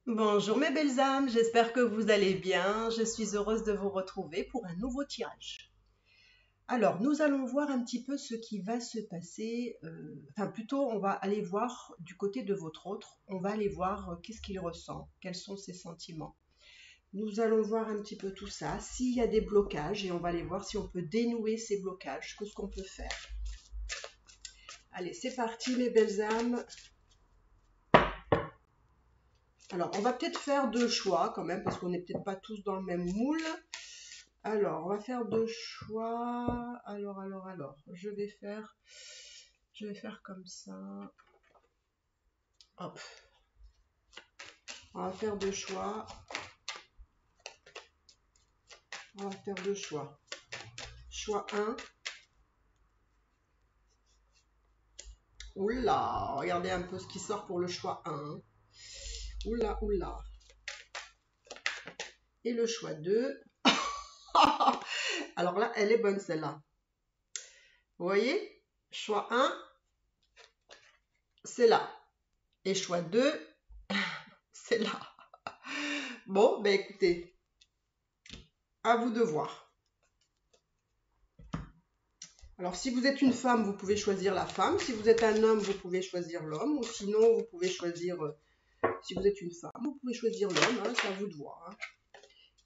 Bonjour mes belles âmes, j'espère que vous allez bien. Je suis heureuse de vous retrouver pour un nouveau tirage. Alors, nous allons voir un petit peu ce qui va se passer. Enfin, plutôt, on va aller voir du côté de votre autre. On va aller voir qu'est-ce qu'il ressent, quels sont ses sentiments. Nous allons voir un petit peu tout ça, s'il y a des blocages, et on va aller voir si on peut dénouer ces blocages, qu'est-ce qu'on peut faire. Allez, c'est parti mes belles âmes. Alors, on va peut-être faire deux choix quand même, parce qu'on n'est peut-être pas tous dans le même moule. Alors, on va faire deux choix. Alors, je vais faire comme ça. Hop. On va faire deux choix. On va faire deux choix. Choix 1. Oula, regardez un peu ce qui sort pour le choix 1. Oula, oula. Et le choix 2. Alors là, elle est bonne celle-là. Vous voyez? Choix 1, c'est là. Et choix 2, c'est là. Bon, ben écoutez, à vous de voir. Alors, si vous êtes une femme, vous pouvez choisir la femme. Si vous êtes un homme, vous pouvez choisir l'homme. Ou sinon, vous pouvez choisir, si vous êtes une femme, vous pouvez choisir l'homme. Hein, c'est à vous de voir. Hein.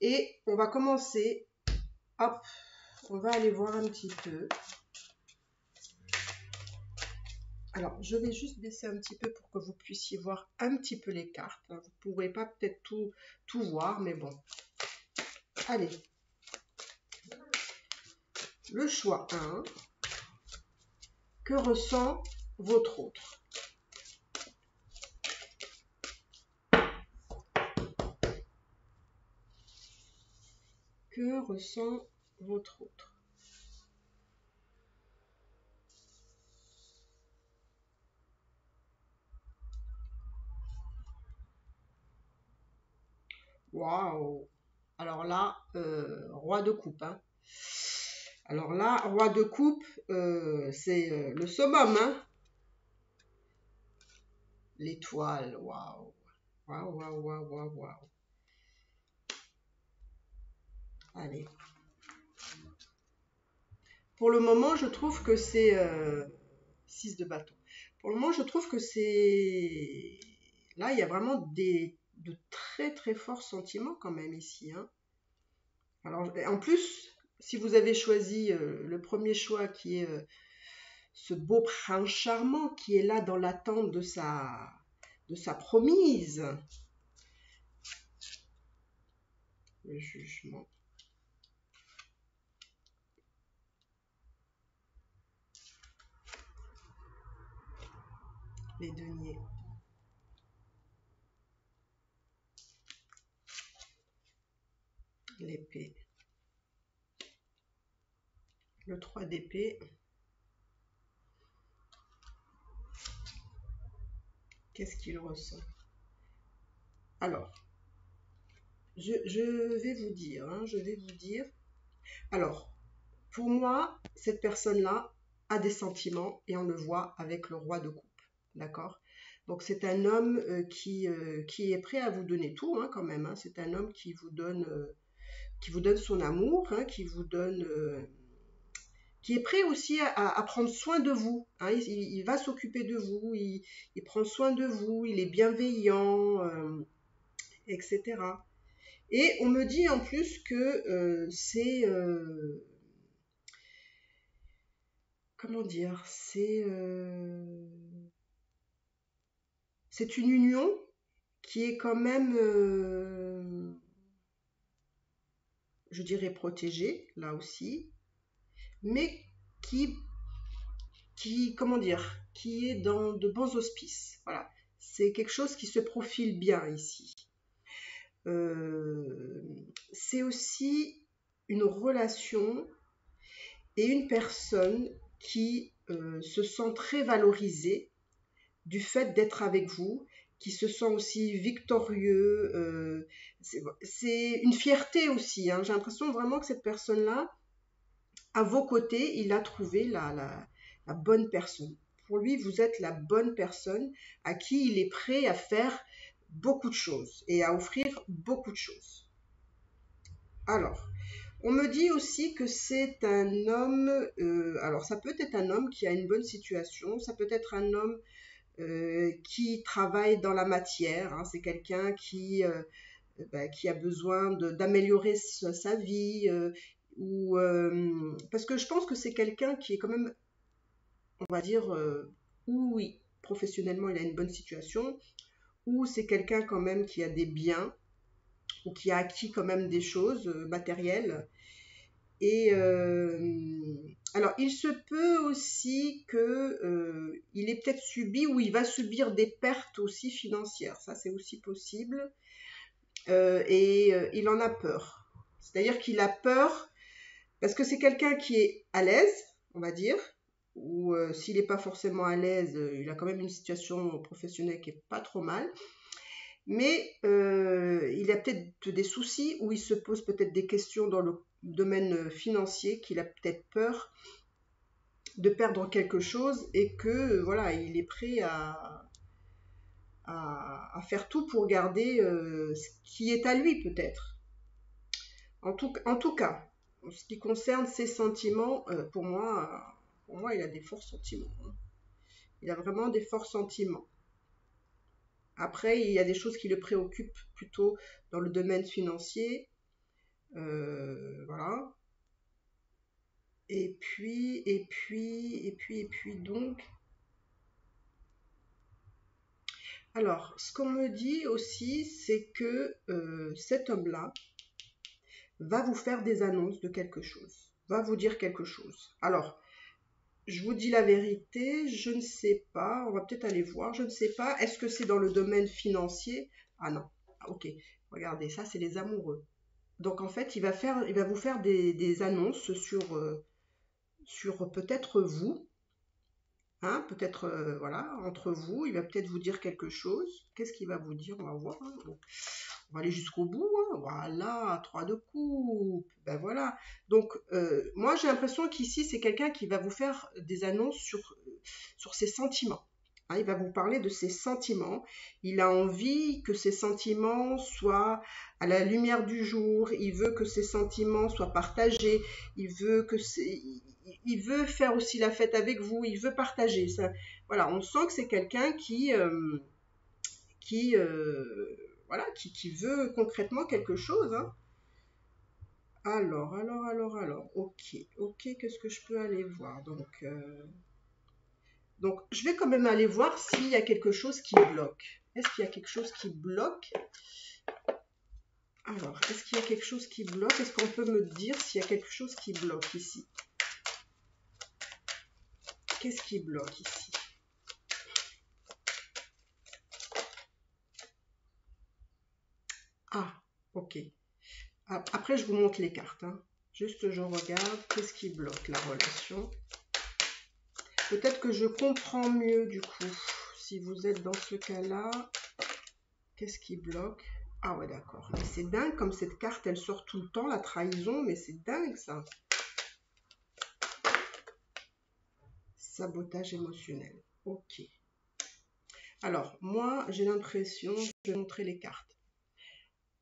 Et on va commencer. Hop, on va aller voir un petit peu. Alors, je vais juste baisser un petit peu pour que vous puissiez voir un petit peu les cartes. Vous ne pourrez pas peut-être tout voir, mais bon. Allez. Le choix 1. Que ressent votre autre? Que ressent votre autre? Waouh! Alors là, roi de coupe. Hein. Alors là, roi de coupe, c'est le summum. Hein. L'étoile, waouh! Waouh, waouh, waouh, waouh, waouh. Allez. Pour le moment, je trouve que c'est 6 de bâton. Pour le moment, je trouve que c'est... Là, il y a vraiment de très très forts sentiments quand même ici. Hein. Alors, en plus, si vous avez choisi le premier choix qui est ce beau prince charmant qui est là dans l'attente de sa promise, le jugement. Les deniers. L'épée. Le 3 d'épée. Qu'est-ce qu'il ressent? Alors, je vais vous dire, hein, je vais vous dire. Alors, pour moi, cette personne-là a des sentiments et on le voit avec le roi de coupe. D'accord? Donc, c'est un homme qui est prêt à vous donner tout, hein, quand même. Hein. C'est un homme qui vous donne son amour, hein, qui est prêt aussi à prendre soin de vous. Hein. Il va s'occuper de vous, il prend soin de vous, il est bienveillant, etc. Et on me dit en plus que c'est... comment dire? C'est une union qui est quand même, je dirais, protégée, là aussi, mais comment dire, qui est dans de bons auspices. Voilà. C'est quelque chose qui se profile bien ici. C'est aussi une relation et une personne qui se sent très valorisée du fait d'être avec vous, qui se sent aussi victorieux. C'est une fierté aussi. Hein. J'ai l'impression vraiment que cette personne-là, à vos côtés, il a trouvé la bonne personne. Pour lui, vous êtes la bonne personne à qui il est prêt à faire beaucoup de choses et à offrir beaucoup de choses. Alors, on me dit aussi que c'est un homme, alors ça peut être un homme qui a une bonne situation, ça peut être un homme qui travaille dans la matière, hein, c'est quelqu'un qui a besoin d'améliorer sa vie, parce que je pense que c'est quelqu'un qui est quand même, on va dire, oui, professionnellement il a une bonne situation, ou c'est quelqu'un quand même qui a des biens, ou qui a acquis quand même des choses matérielles. Et alors, il se peut aussi il ait peut-être subi ou il va subir des pertes aussi financières. Ça, c'est aussi possible. Il en a peur. C'est-à-dire qu'il a peur parce que c'est quelqu'un qui est à l'aise, on va dire, ou s'il n'est pas forcément à l'aise, il a quand même une situation professionnelle qui est pas trop mal. Mais il a peut-être des soucis ou il se pose peut-être des questions dans le domaine financier, qu'il a peut-être peur de perdre quelque chose et que voilà, il est prêt à faire tout pour garder ce qui est à lui peut-être. En tout cas, en ce qui concerne ses sentiments, pour moi, il a des forts sentiments, hein. Il a vraiment des forts sentiments. Après, il y a des choses qui le préoccupent plutôt dans le domaine financier. Voilà. Et puis donc. Alors, ce qu'on me dit aussi, c'est que cet homme-là va vous faire des annonces de quelque chose, va vous dire quelque chose. Alors, je vous dis la vérité, je ne sais pas, on va peut-être aller voir, je ne sais pas, est-ce que c'est dans le domaine financier? Ah non, ok, regardez, ça c'est les amoureux. Donc en fait, il va vous faire des annonces sur peut-être vous, hein, peut-être voilà, entre vous, il va peut-être vous dire quelque chose. Qu'est-ce qu'il va vous dire? On va voir, hein. Bon, on va aller jusqu'au bout, hein. Voilà, 3 de coupe, ben voilà. Donc moi j'ai l'impression qu'ici c'est quelqu'un qui va vous faire des annonces sur ses sentiments. Hein, il va vous parler de ses sentiments. Il a envie que ses sentiments soient à la lumière du jour. Il veut que ses sentiments soient partagés. Il veut faire aussi la fête avec vous. Il veut partager. Ça, voilà, on sent que c'est quelqu'un qui, voilà, qui veut concrètement quelque chose, hein. Alors, ok, qu'est-ce que je peux aller voir? Donc, je vais quand même aller voir s'il y a quelque chose qui bloque. Est-ce qu'il y a quelque chose qui bloque? Alors, est-ce qu'il y a quelque chose qui bloque? Est-ce qu'on peut me dire s'il y a quelque chose qui bloque ici? Qu'est-ce qui bloque ici? Ah, ok. Après, je vous montre les cartes, hein. Juste, je regarde. Qu'est-ce qui bloque la relation? Peut-être que je comprends mieux, du coup, si vous êtes dans ce cas-là. Qu'est-ce qui bloque? Ah ouais, d'accord. Mais c'est dingue comme cette carte, elle sort tout le temps, la trahison, mais c'est dingue ça. Sabotage émotionnel. Ok. Alors, moi, j'ai l'impression, je vais montrer les cartes.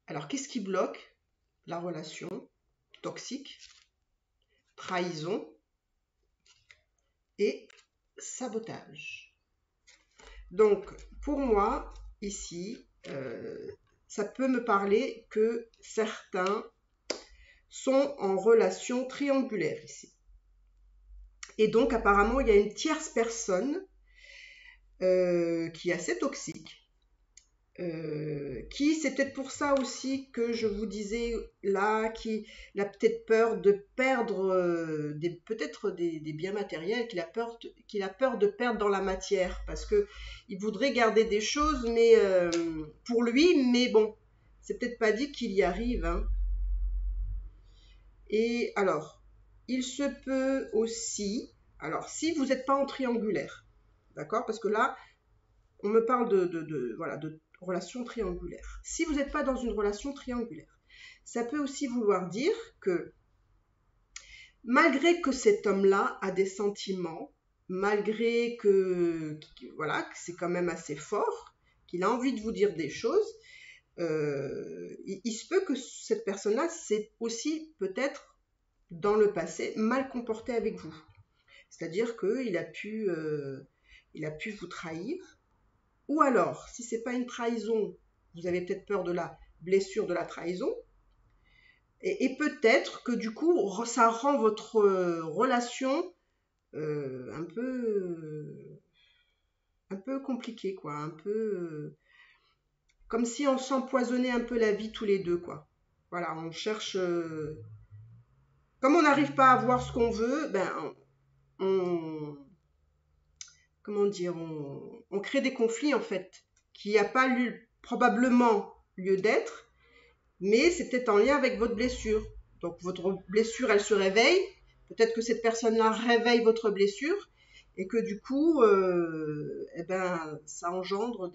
Alors, qu'est-ce qui bloque la relation? Toxique, trahison et sabotage. Donc, pour moi, ici, ça peut me parler que certains sont en relation triangulaire ici. Et donc, apparemment, il y a une tierce personne qui est assez toxique. C'est peut-être pour ça aussi que je vous disais là, qu'il a peut-être peur de perdre peut-être des biens matériels, qu'il a peur de perdre dans la matière, parce que il voudrait garder des choses, mais pour lui, mais bon, c'est peut-être pas dit qu'il y arrive, hein. Et alors, il se peut aussi, alors si vous n'êtes pas en triangulaire, d'accord, parce que là, on me parle voilà, de relation triangulaire. Si vous n'êtes pas dans une relation triangulaire, ça peut aussi vouloir dire que malgré que cet homme-là a des sentiments, malgré que voilà, que c'est quand même assez fort, qu'il a envie de vous dire des choses, il se peut que cette personne-là s'est aussi peut-être dans le passé mal comporté avec vous. C'est-à-dire qu'il il a pu vous trahir. Ou alors, si c'est pas une trahison, vous avez peut-être peur de la blessure de la trahison. Et peut-être que du coup, ça rend votre relation un peu compliquée, quoi. Un peu comme si on s'empoisonnait un peu la vie tous les deux, quoi. Voilà, on cherche. Comme on n'arrive pas à avoir ce qu'on veut, ben on, comment dire, on crée des conflits en fait, qui n'a pas probablement lieu d'être, mais c'est peut-être en lien avec votre blessure. Donc votre blessure, elle se réveille. Peut-être que cette personne-là réveille votre blessure et que du coup, eh ben, ça engendre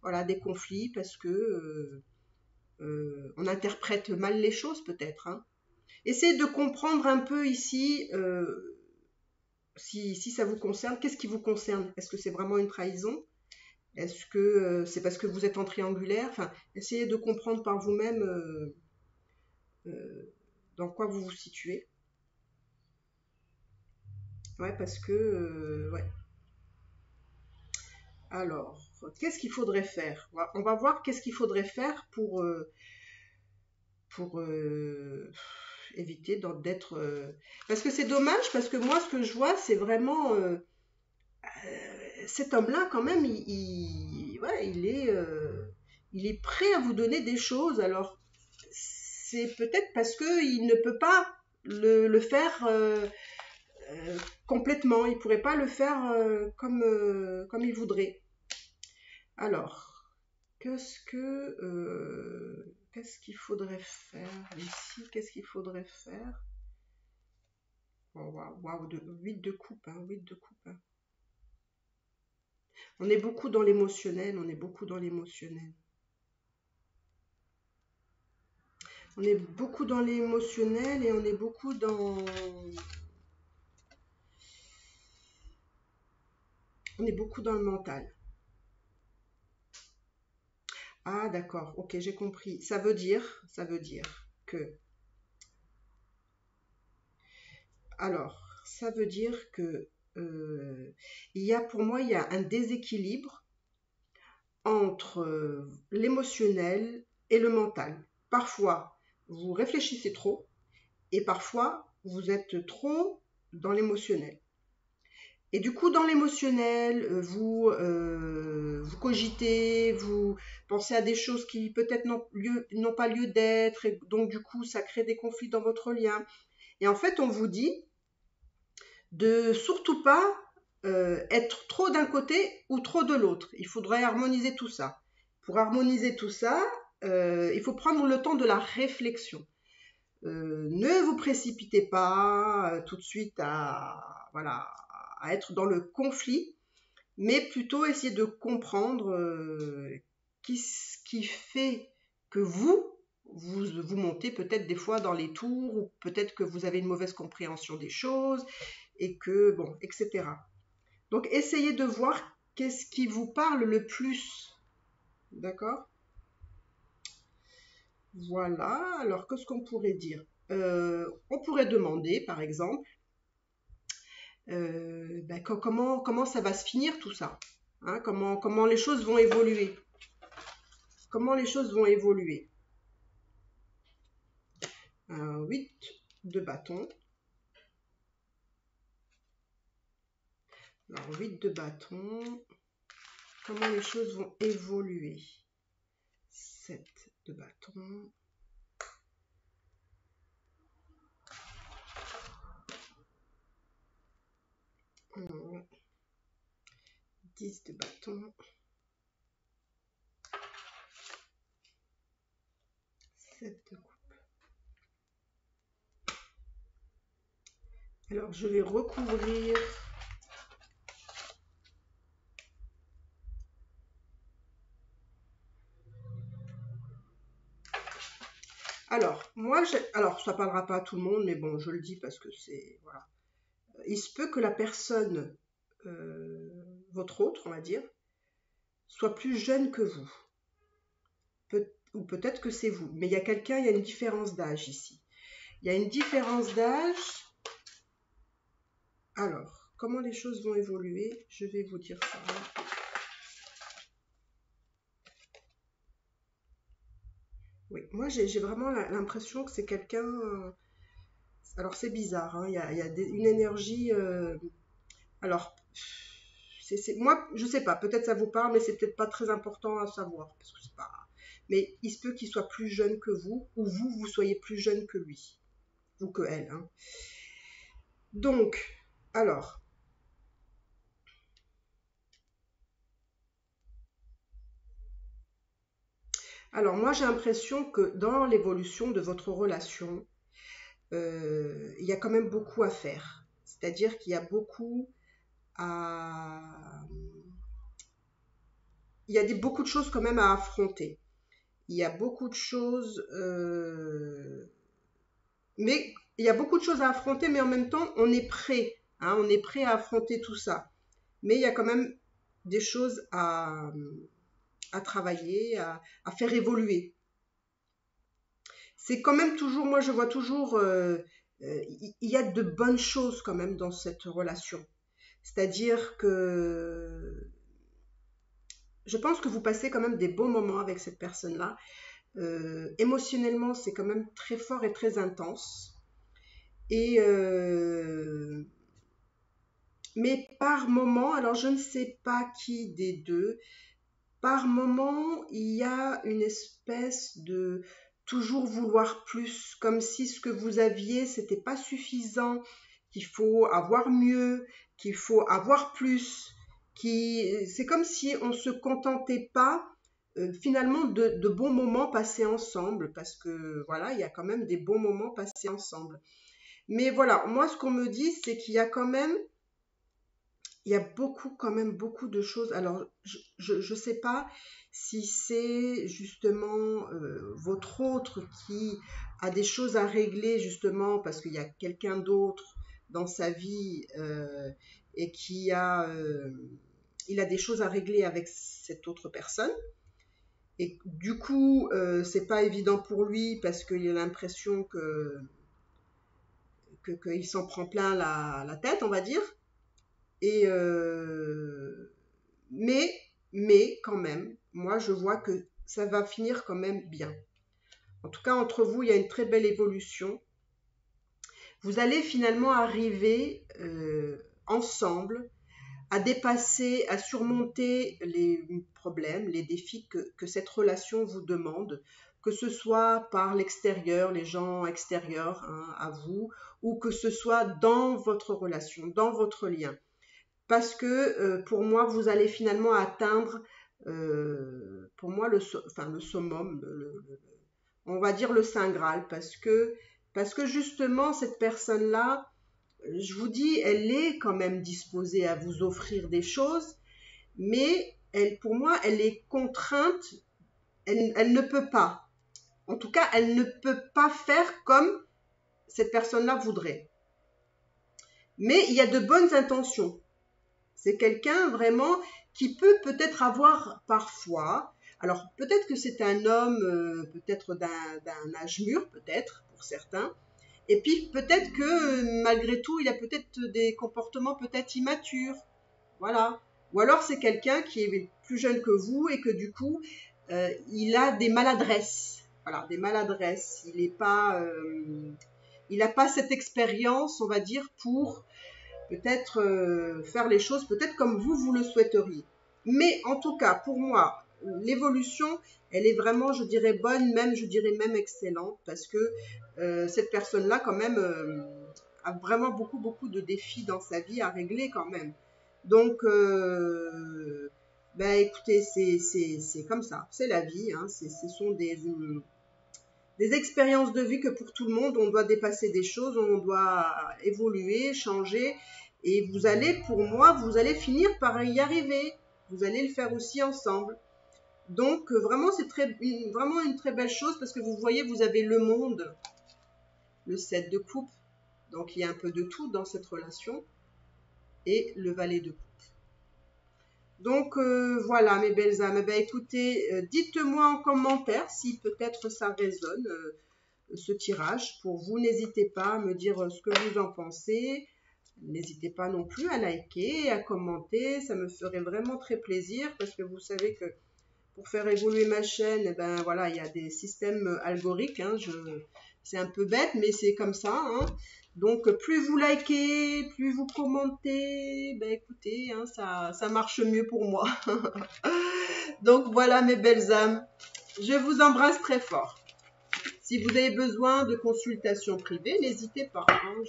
voilà, des conflits parce que on interprète mal les choses peut-être. Hein. Essayez de comprendre un peu ici si ça vous concerne. Qu'est-ce qui vous concerne? Est-ce que c'est vraiment une trahison? Est-ce que c'est parce que vous êtes en triangulaire? Enfin, essayez de comprendre par vous-même dans quoi vous vous situez. Ouais, parce que ouais. Alors, qu'est-ce qu'il faudrait faire? On va voir qu'est-ce qu'il faudrait faire pour éviter d'être... Parce que c'est dommage, parce que moi, ce que je vois, c'est vraiment... cet homme-là, quand même, ouais, il est prêt à vous donner des choses. Alors, c'est peut-être parce qu'il ne peut pas le faire complètement. Il ne pourrait pas le faire comme il voudrait. Alors, qu'est-ce qu'il faudrait faire ici? Qu'est-ce qu'il faudrait faire? Oh, wow, 8 de coupe, hein, 8 de coupe. Hein. On est beaucoup dans l'émotionnel, on est beaucoup dans l'émotionnel. On est beaucoup dans l'émotionnel et on est beaucoup dans... On est beaucoup dans le mental. Ah d'accord, ok, j'ai compris. Ça veut dire que... Alors, ça veut dire que pour moi, il y a un déséquilibre entre l'émotionnel et le mental. Parfois, vous réfléchissez trop et parfois, vous êtes trop dans l'émotionnel. Et du coup, dans l'émotionnel, vous cogitez, vous pensez à des choses qui peut-être n'ont pas lieu d'être, et donc du coup, ça crée des conflits dans votre lien. Et en fait, on vous dit de surtout pas être trop d'un côté ou trop de l'autre. Il faudrait harmoniser tout ça. Pour harmoniser tout ça, il faut prendre le temps de la réflexion. Ne vous précipitez pas tout de suite voilà, à être dans le conflit, mais plutôt essayer de comprendre ce qui fait que vous montez peut-être des fois dans les tours, ou peut-être que vous avez une mauvaise compréhension des choses, et que, bon, etc. Donc, essayez de voir qu'est-ce qui vous parle le plus. D'accord? Voilà. Alors, qu'est-ce qu'on pourrait dire? On pourrait demander, par exemple, comment ça va se finir tout ça? Hein, comment les choses vont évoluer? Comment les choses vont évoluer? 8 de bâton. Alors, 8 de bâton. Comment les choses vont évoluer? 7 de bâton. 10 de bâton. 7 de coupe. Alors, je vais recouvrir. Alors, alors, ça parlera pas à tout le monde, mais bon, je le dis parce que c'est, voilà. Il se peut que la personne, votre autre, on va dire, soit plus jeune que vous. Ou peut-être que c'est vous. Mais il y a quelqu'un, il y a une différence d'âge ici. Il y a une différence d'âge. Alors, comment les choses vont évoluer? Je vais vous dire ça. Oui, moi j'ai vraiment l'impression que c'est quelqu'un. Alors c'est bizarre, hein, il y a une énergie. Alors, moi je sais pas, peut-être ça vous parle, mais c'est peut-être pas très important à savoir. Parce que c'est pas. Mais il se peut qu'il soit plus jeune que vous, ou vous soyez plus jeune que lui, ou que elle. Hein. Donc, alors. Alors moi j'ai l'impression que dans l'évolution de votre relation, il y a quand même beaucoup à faire. C'est-à-dire qu'il y a beaucoup à... Il y a beaucoup de choses quand même à affronter. Il y a beaucoup de choses... Mais il y a beaucoup de choses à affronter, mais en même temps, on est prêt. Hein, on est prêt à affronter tout ça. Mais il y a quand même des choses à travailler, à faire évoluer. C'est quand même toujours, moi je vois toujours, il y a de bonnes choses quand même dans cette relation. C'est-à-dire que je pense que vous passez quand même des bons moments avec cette personne-là. Émotionnellement, c'est quand même très fort et très intense. Et mais par moment, alors je ne sais pas qui des deux, par moment, il y a une espèce de toujours vouloir plus, comme si ce que vous aviez, c'était pas suffisant, qu'il faut avoir mieux, qu'il faut avoir plus, c'est comme si on se contentait pas finalement de bons moments passés ensemble, parce que voilà, il y a quand même des bons moments passés ensemble. Mais voilà, moi ce qu'on me dit, c'est qu'il y a quand même il y a beaucoup, quand même, beaucoup de choses. Alors, je sais pas si c'est justement votre autre qui a des choses à régler, justement, parce qu'il y a quelqu'un d'autre dans sa vie et il a des choses à régler avec cette autre personne. Et du coup, c'est pas évident pour lui parce qu'il a l'impression qu'il s'en prend plein la tête, on va dire. Et mais, mais quand même, moi je vois que ça va finir quand même bien. En tout cas, entre vous, il y a une très belle évolution. Vous allez finalement arriver ensemble à dépasser, à surmonter les problèmes, les défis que cette relation vous demande, que ce soit par l'extérieur, les gens extérieurs hein, à vous, ou que ce soit dans votre relation, dans votre lien. Parce que pour moi, vous allez finalement atteindre, pour moi, le summum, on va dire le Saint Graal, parce que justement, cette personne-là, je vous dis, elle est quand même disposée à vous offrir des choses, mais elle, pour moi, elle est contrainte, elle ne peut pas. En tout cas, elle ne peut pas faire comme cette personne-là voudrait. Mais il y a de bonnes intentions. C'est quelqu'un vraiment qui peut peut-être avoir parfois, alors peut-être que c'est un homme peut-être d'un âge mûr, peut-être pour certains, et puis peut-être que malgré tout, il a peut-être des comportements peut-être immatures, voilà. Ou alors c'est quelqu'un qui est plus jeune que vous et que du coup, il a des maladresses, voilà, des maladresses. Il n'a pas cette expérience, on va dire, pour peut-être faire les choses peut-être comme vous le souhaiteriez. Mais en tout cas, pour moi, l'évolution, elle est vraiment, je dirais, bonne, même, je dirais même excellente, parce que cette personne-là, quand même, a vraiment beaucoup, beaucoup de défis dans sa vie à régler quand même. Donc, ben écoutez, c'est comme ça, c'est la vie, hein, ce sont des expériences de vie que pour tout le monde, on doit dépasser des choses, on doit évoluer, changer. Et vous allez, pour moi, vous allez finir par y arriver. Vous allez le faire aussi ensemble. Donc vraiment, c'est vraiment une très belle chose parce que vous voyez, vous avez le monde, le 7 de coupe. Donc il y a un peu de tout dans cette relation. Et le valet de coupe. Donc voilà mes belles âmes. Eh ben, écoutez, dites-moi en commentaire si peut-être ça résonne ce tirage. Pour vous, n'hésitez pas à me dire ce que vous en pensez. N'hésitez pas non plus à liker, à commenter. Ça me ferait vraiment très plaisir parce que vous savez que pour faire évoluer ma chaîne, eh ben voilà, il y a des systèmes algorithmiques. Hein, c'est un peu bête, mais c'est comme ça. Hein. Donc, plus vous likez, plus vous commentez, ben écoutez, hein, ça marche mieux pour moi. Donc voilà mes belles âmes, je vous embrasse très fort. Si vous avez besoin de consultation privée, n'hésitez pas. Hein,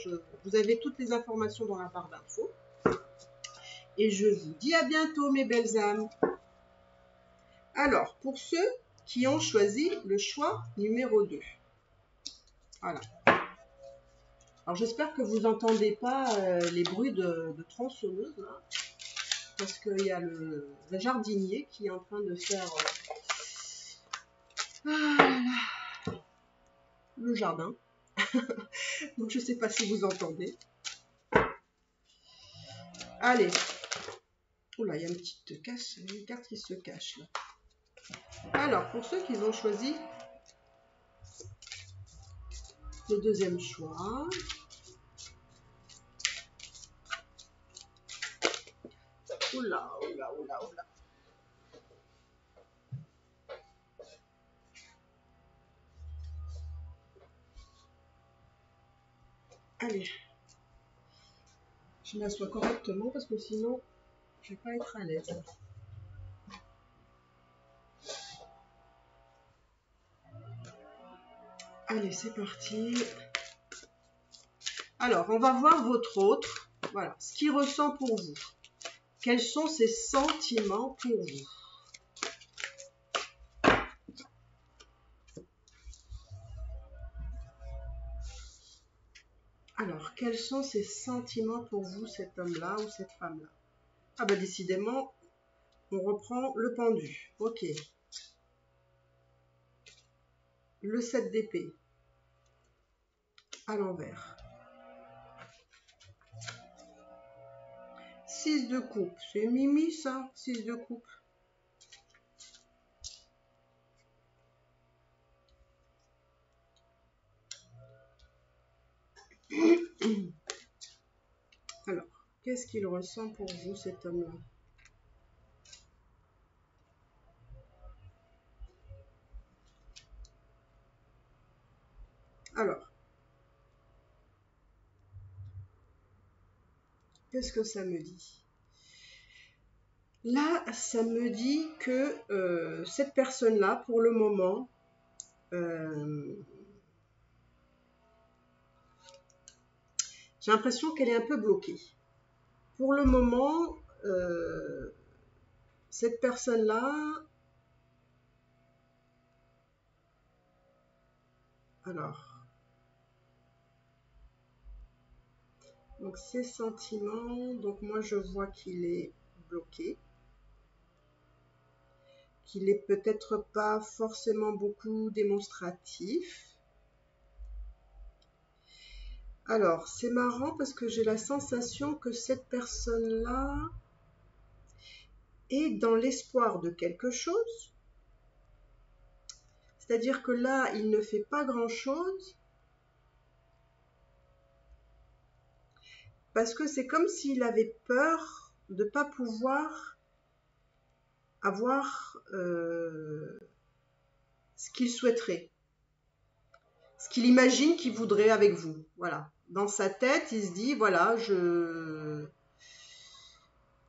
vous avez toutes les informations dans la barre d'infos. Et je vous dis à bientôt mes belles âmes. Alors, pour ceux qui ont choisi le choix numéro 2. Voilà. Alors, j'espère que vous n'entendez pas les bruits de tronçonneuse, là, parce qu'il y a le jardinier qui est en train de faire le jardin. Donc, je ne sais pas si vous entendez. Allez. Oula, il y a une petite cache, une carte qui se cache, là. Alors, pour ceux qui ont choisi le deuxième choix, oula, oula, oula, oula. Allez, je m'assois correctement parce que sinon, je ne vais pas être à l'aise. Allez, c'est parti. Alors, on va voir votre autre. Voilà, ce qu'il ressent pour vous. Quels sont ses sentiments pour vous? Alors, quels sont ses sentiments pour vous, cet homme-là ou cette femme-là? Ah ben, décidément, on reprend le pendu. Ok. Le 7 d'épée. À l'envers. 6 de coupe. C'est Mimi, ça, 6 de coupe. Alors, qu'est-ce qu'il ressent pour vous, cet homme-là? Alors, qu'est-ce que ça me dit? Là, ça me dit que cette personne-là, pour le moment, j'ai l'impression qu'elle est un peu bloquée. Pour le moment, cette personne-là, alors, donc ses sentiments, donc moi je vois qu'il est bloqué, qu'il est peut-être pas forcément beaucoup démonstratif. Alors, c'est marrant parce que j'ai la sensation que cette personne-là est dans l'espoir de quelque chose. C'est-à-dire que là, il ne fait pas grand-chose parce que c'est comme s'il avait peur de ne pas pouvoir avoir ce qu'il souhaiterait, ce qu'il imagine qu'il voudrait avec vous. Voilà. Dans sa tête, il se dit, voilà,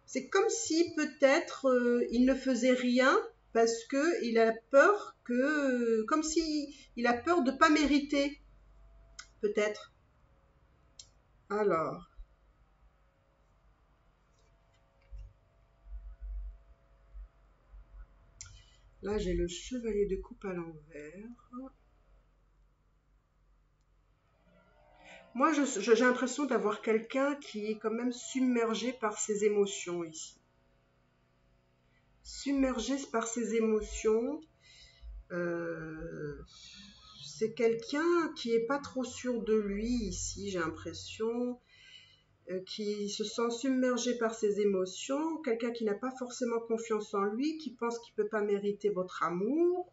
c'est comme si peut-être il ne faisait rien parce que il a peur que, comme si il a peur de ne pas mériter, peut-être. Alors, là j'ai le chevalier de coupe à l'envers. Moi, j'ai l'impression d'avoir quelqu'un qui est quand même submergé par ses émotions ici. Submergé par ses émotions. C'est quelqu'un qui est pas trop sûr de lui ici, j'ai l'impression. qui se sent submergé par ses émotions, quelqu'un qui n'a pas forcément confiance en lui, qui pense qu'il ne peut pas mériter votre amour,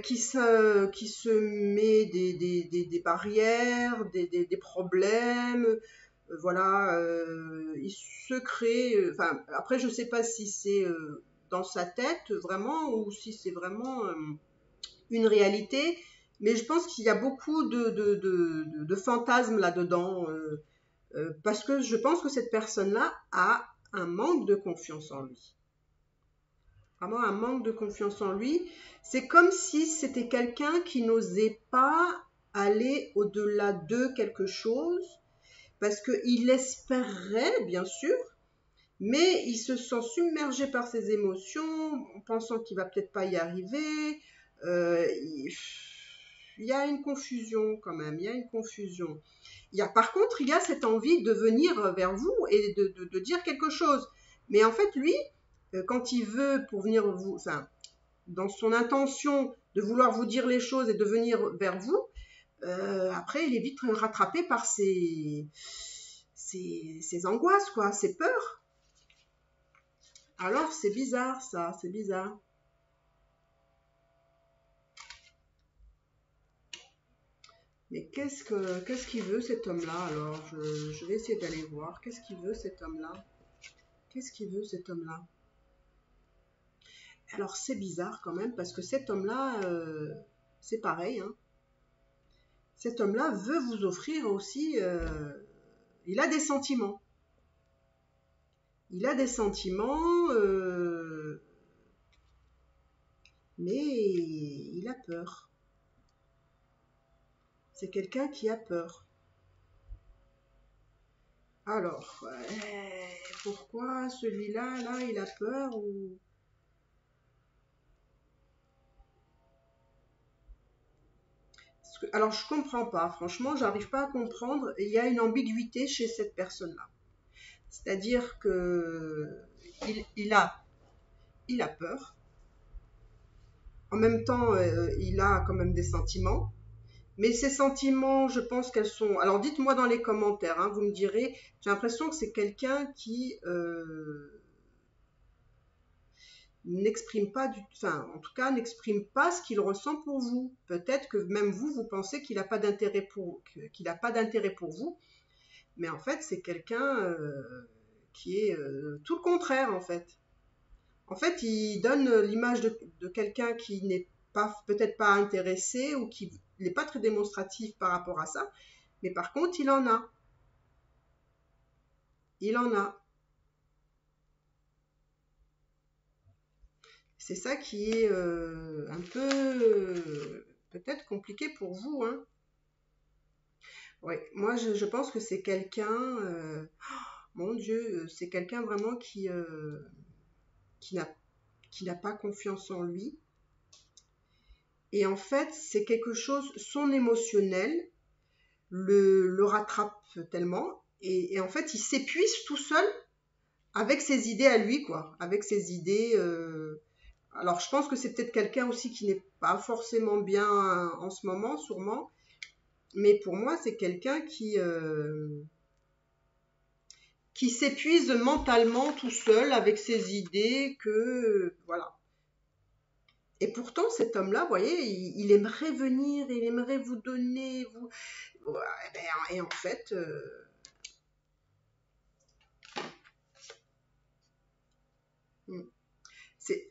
qui se met des barrières, des problèmes, voilà, il se crée, enfin, après je ne sais pas si c'est dans sa tête vraiment ou si c'est vraiment une réalité, mais je pense qu'il y a beaucoup de fantasmes là-dedans, parce que je pense que cette personne-là a un manque de confiance en lui. Vraiment un manque de confiance en lui. C'est comme si c'était quelqu'un qui n'osait pas aller au-delà de quelque chose, parce qu'il espérait, bien sûr, mais il se sent submergé par ses émotions, pensant qu'il va peut-être pas y arriver. Il y a une confusion quand même, il y a une confusion. Par contre, il y a cette envie de venir vers vous et de dire quelque chose. Mais en fait, lui, quand il veut pour venir vous, enfin, dans son intention de vouloir vous dire les choses et de venir vers vous, après, il est vite rattrapé par ses angoisses, quoi, ses peurs. Alors, c'est bizarre, ça, c'est bizarre. Mais qu'est-ce qu'il veut cet homme-là? Alors, je vais essayer d'aller voir. Qu'est-ce qu'il veut cet homme-là? Qu'est-ce qu'il veut cet homme-là? Alors, c'est bizarre quand même, parce que cet homme-là, c'est pareil, hein. Cet homme-là veut vous offrir aussi, il a des sentiments. Il a des sentiments, mais il a peur. C'est quelqu'un qui a peur. Alors, pourquoi celui-là, là, il a peur ou... Alors, je comprends pas. Franchement, j'arrive pas à comprendre. Il y a une ambiguïté chez cette personne-là. C'est-à-dire que il a peur. En même temps, il a quand même des sentiments. Mais ces sentiments, je pense qu'elles sont... Alors dites-moi dans les commentaires, hein, vous me direz, j'ai l'impression que c'est quelqu'un qui n'exprime pas enfin, en tout cas, n'exprime pas ce qu'il ressent pour vous. Peut-être que même vous, vous pensez qu'il n'a pas d'intérêt qu'il n'a pas d'intérêt pour vous, mais en fait, c'est quelqu'un qui est tout le contraire, en fait. En fait, il donne l'image de quelqu'un qui n'est pas peut-être pas intéressé ou qui n'est pas très démonstratif par rapport à ça, mais par contre, il en a. Il en a. C'est ça qui est un peu peut-être compliqué pour vous, hein. Oui, moi je pense que c'est quelqu'un, mon Dieu, c'est quelqu'un vraiment qui n'a qui n'a pas confiance en lui. Et en fait, c'est quelque chose, son émotionnel le rattrape tellement. Et en fait, il s'épuise tout seul avec ses idées à lui, quoi. Avec ses idées. Alors, je pense que c'est peut-être quelqu'un aussi qui n'est pas forcément bien en ce moment, sûrement. Mais pour moi, c'est quelqu'un qui s'épuise mentalement tout seul avec ses idées, que voilà. Et pourtant, cet homme-là, vous voyez, il aimerait venir, il aimerait vous donner, ouais, et en fait,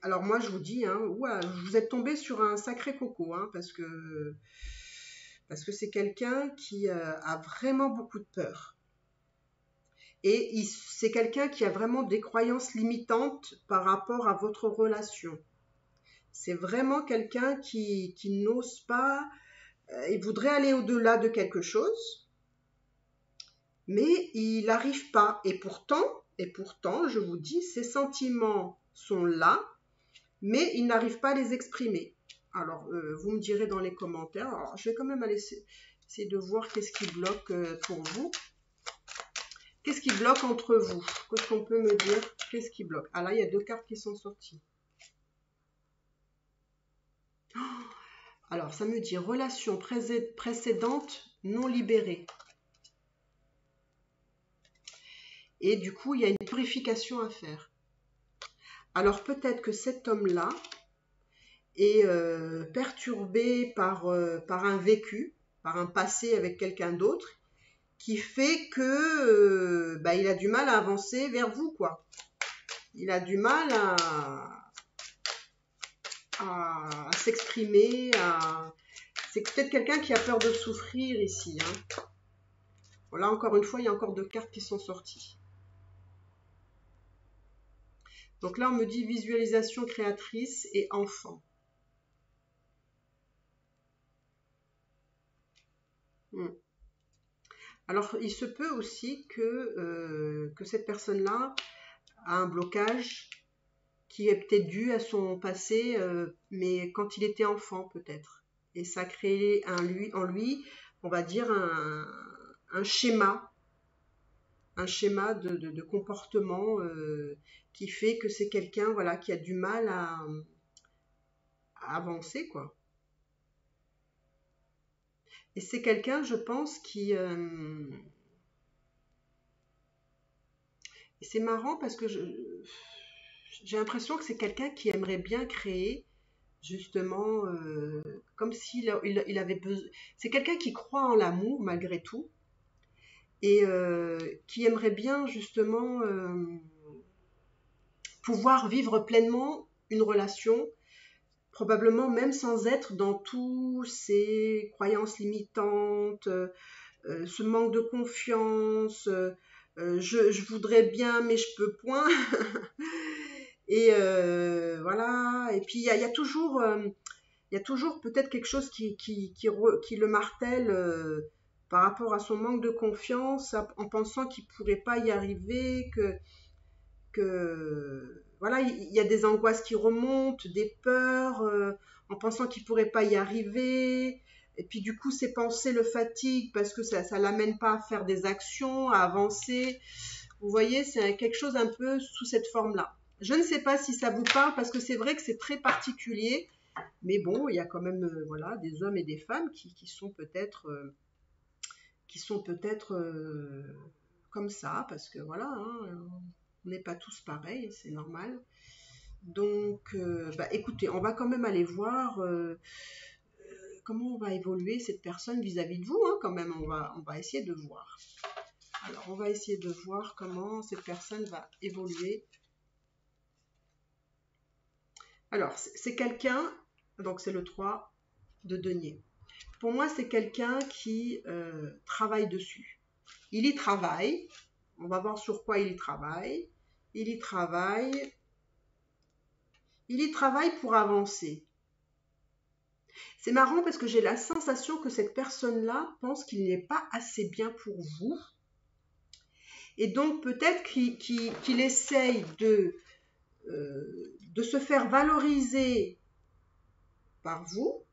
alors moi je vous dis, hein, ouais, vous êtes tombé sur un sacré coco, hein, parce que c'est quelqu'un qui a vraiment beaucoup de peur. Et c'est quelqu'un qui a vraiment des croyances limitantes par rapport à votre relation. C'est vraiment quelqu'un qui n'ose pas, il voudrait aller au-delà de quelque chose, mais il n'arrive pas. Et pourtant, je vous dis, ses sentiments sont là, mais il n'arrive pas à les exprimer. Alors, vous me direz dans les commentaires. Alors, je vais quand même aller essayer de voir qu'est-ce qui bloque pour vous. Qu'est-ce qui bloque entre vous? Qu'est-ce qu'on peut me dire? Qu'est-ce qui bloque? Ah là, il y a 2 cartes qui sont sorties. Alors, ça me dit relation précédente non libérée. et du coup, il y a une purification à faire. Alors peut-être que cet homme-là est perturbé par un vécu, par un passé avec quelqu'un d'autre, qui fait que bah, il a du mal à avancer vers vous, quoi. Il a du mal à s'exprimer. C'est peut-être quelqu'un qui a peur de souffrir ici. Hein. Voilà, encore une fois, il y a encore 2 cartes qui sont sorties. Donc là, on me dit visualisation créatrice et enfant. Alors, il se peut aussi que cette personne-là a un blocage qui est peut-être dû à son passé, mais quand il était enfant peut-être. Et ça a créé en lui, on va dire, un schéma de comportement qui fait que c'est quelqu'un voilà, qui a du mal à avancer, quoi. Et c'est quelqu'un, je pense, qui... Et c'est marrant parce que j'ai l'impression que c'est quelqu'un qui aimerait bien créer, justement, comme il avait besoin... C'est quelqu'un qui croit en l'amour, malgré tout, et qui aimerait bien, justement, pouvoir vivre pleinement une relation, probablement même sans être dans tous ces croyances limitantes, ce manque de confiance, je voudrais bien mais je peux point. Et voilà, et puis il y a toujours peut-être quelque chose qui le martèle par rapport à son manque de confiance, en pensant qu'il ne pourrait pas y arriver, que voilà, il y a des angoisses qui remontent, des peurs, en pensant qu'il ne pourrait pas y arriver. Et puis du coup, ces pensées le fatiguent parce que ça ne l'amène pas à faire des actions, à avancer. Vous voyez, c'est quelque chose un peu sous cette forme-là. Je ne sais pas si ça vous parle parce que c'est vrai que c'est très particulier. Mais bon, il y a quand même voilà, des hommes et des femmes qui sont peut-être comme ça parce que voilà, hein, on n'est pas tous pareils, c'est normal. Donc, bah, écoutez, on va quand même aller voir comment on va évoluer cette personne vis-à-vis de vous, hein, quand même, on va essayer de voir. Alors, on va essayer de voir comment cette personne va évoluer. Alors, c'est quelqu'un, donc c'est le 3 de denier. Pour moi, c'est quelqu'un qui travaille dessus. Il y travaille, on va voir sur quoi il y travaille. Il y travaille pour avancer. C'est marrant parce que j'ai la sensation que cette personne-là pense qu'il n'est pas assez bien pour vous. Et donc peut-être qu'il essaye de se faire valoriser par vous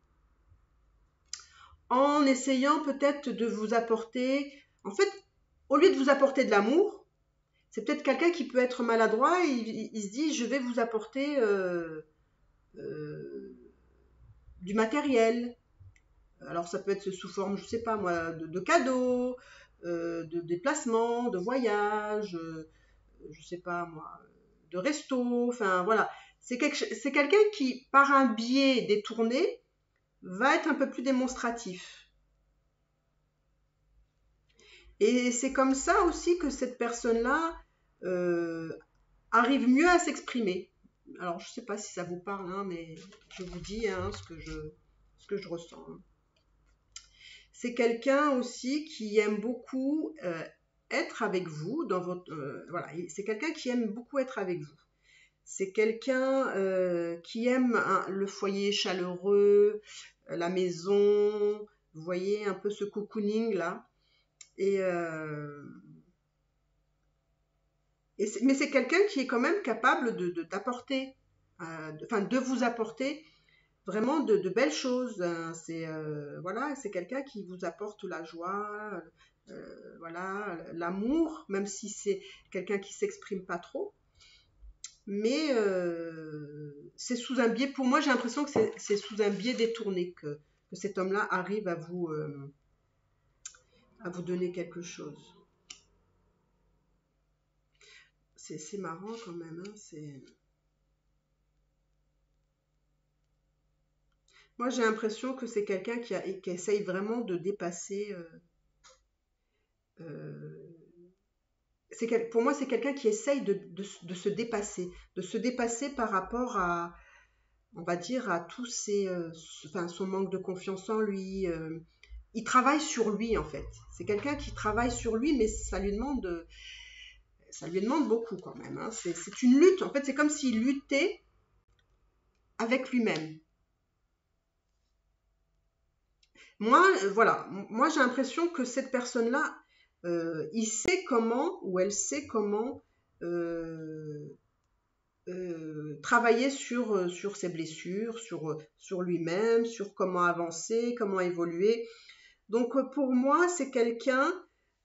en essayant peut-être de vous apporter... En fait, au lieu de vous apporter de l'amour, c'est peut-être quelqu'un qui peut être maladroit et il se dit je vais vous apporter du matériel. Alors ça peut être sous forme, je sais pas moi, de cadeaux, de déplacements, de voyages, je sais pas moi, de resto, enfin voilà. C'est quelqu'un qui, par un biais détourné, va être un peu plus démonstratif. Et c'est comme ça aussi que cette personne-là arrive mieux à s'exprimer. Alors je sais pas si ça vous parle, hein, mais je vous dis hein, ce que je ressens. Hein. C'est quelqu'un aussi qui aime beaucoup être avec vous dans votre voilà, c'est quelqu'un qui aime beaucoup être avec vous. C'est quelqu'un qui aime le foyer chaleureux, la maison, vous voyez un peu ce cocooning là. Et, mais c'est quelqu'un qui est quand même capable d'apporter, de vous apporter vraiment de belles choses. Hein. C'est voilà, c'est quelqu'un qui vous apporte la joie, voilà, l'amour, même si c'est quelqu'un qui s'exprime pas trop. Mais c'est sous un biais. Pour moi, j'ai l'impression que c'est sous un biais détourné que cet homme-là arrive à vous donner quelque chose. c'est marrant quand même, hein, Moi, j'ai l'impression que c'est quelqu'un qui essaye vraiment de dépasser. Euh, pour moi, c'est quelqu'un qui essaye de se dépasser par rapport à, on va dire, à tous enfin, son manque de confiance en lui. Il travaille sur lui, en fait. C'est quelqu'un qui travaille sur lui, mais ça lui demande beaucoup quand même, hein. C'est une lutte. En fait, c'est comme s'il luttait avec lui-même. Moi, voilà, moi j'ai l'impression que cette personne-là, il sait comment ou elle sait comment euh, travailler sur ses blessures, sur lui-même, sur comment avancer, comment évoluer. Donc pour moi, c'est quelqu'un,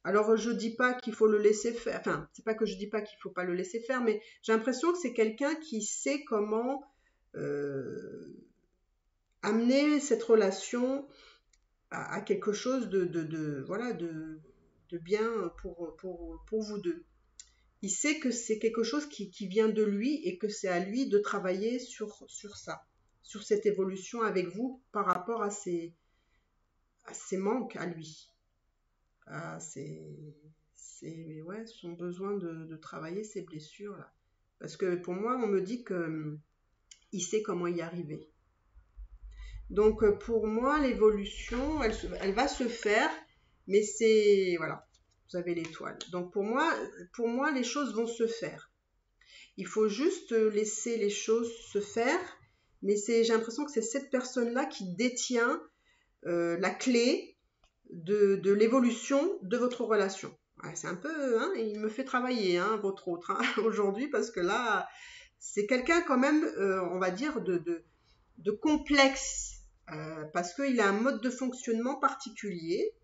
alors je dis pas qu'il faut le laisser faire, enfin, c'est pas que je dis pas qu'il faut pas le laisser faire, mais j'ai l'impression que c'est quelqu'un qui sait comment euh, amener cette relation à quelque chose voilà, de bien pour vous deux. Il sait que c'est quelque chose qui vient de lui et que c'est à lui de travailler sur ça, sur cette évolution avec vous par rapport à ses manques à lui, à ouais, son besoin de travailler ses blessures là. Parce que pour moi, on me dit que il sait comment y arriver. Donc pour moi, l'évolution, elle va se faire, mais c'est voilà, vous avez l'étoile. Donc pour moi, les choses vont se faire. Il faut juste laisser les choses se faire, mais j'ai l'impression que c'est cette personne-là qui détient la clé de l'évolution de votre relation. Ouais, c'est un peu, hein, il me fait travailler, hein, votre autre, hein, aujourd'hui, parce que là, c'est quelqu'un quand même, on va dire, de complexe, parce qu'il a un mode de fonctionnement particulier.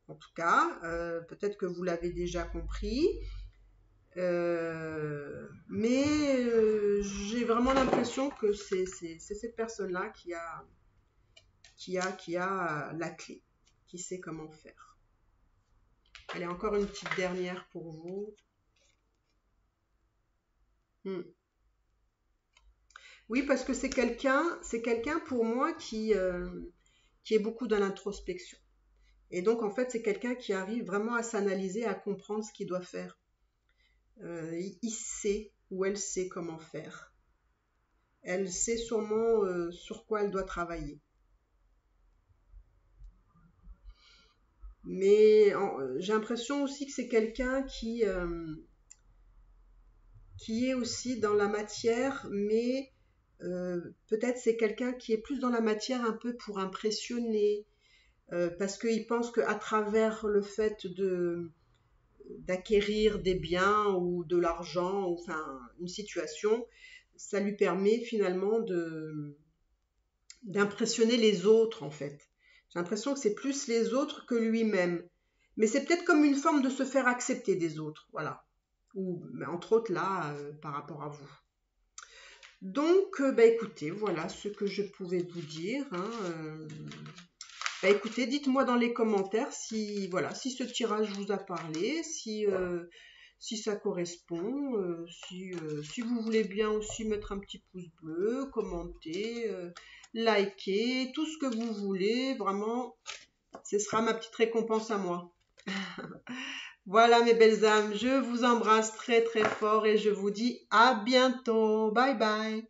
En tout cas, peut-être que vous l'avez déjà compris. Mais j'ai vraiment l'impression que c'est cette personne-là qui a la clé, qui sait comment faire. Allez, encore une petite dernière pour vous. Hmm. Oui, parce que c'est quelqu'un pour moi qui est beaucoup dans l'introspection. Et donc, en fait, c'est quelqu'un qui arrive vraiment à s'analyser, à comprendre ce qu'il doit faire. Il sait ou elle sait comment faire. Elle sait sûrement sur quoi elle doit travailler. Mais j'ai l'impression aussi que c'est quelqu'un qui est aussi dans la matière, mais peut-être c'est quelqu'un qui est plus dans la matière un peu pour impressionner, parce qu'il pense qu'à travers le fait d'acquérir des biens ou de l'argent, ou enfin une situation, ça lui permet finalement d'impressionner les autres en fait. J'ai l'impression que c'est plus les autres que lui-même. Mais c'est peut-être comme une forme de se faire accepter des autres, voilà. Ou entre autres là, par rapport à vous. Donc, bah, écoutez, voilà ce que je pouvais vous dire, hein. Bah, écoutez, dites-moi dans les commentaires si, voilà, si ce tirage vous a parlé, si ça correspond, si vous voulez bien aussi mettre un petit pouce bleu, commenter, liker, tout ce que vous voulez, vraiment, ce sera ma petite récompense à moi. Voilà mes belles âmes, je vous embrasse très très fort et je vous dis à bientôt. Bye bye.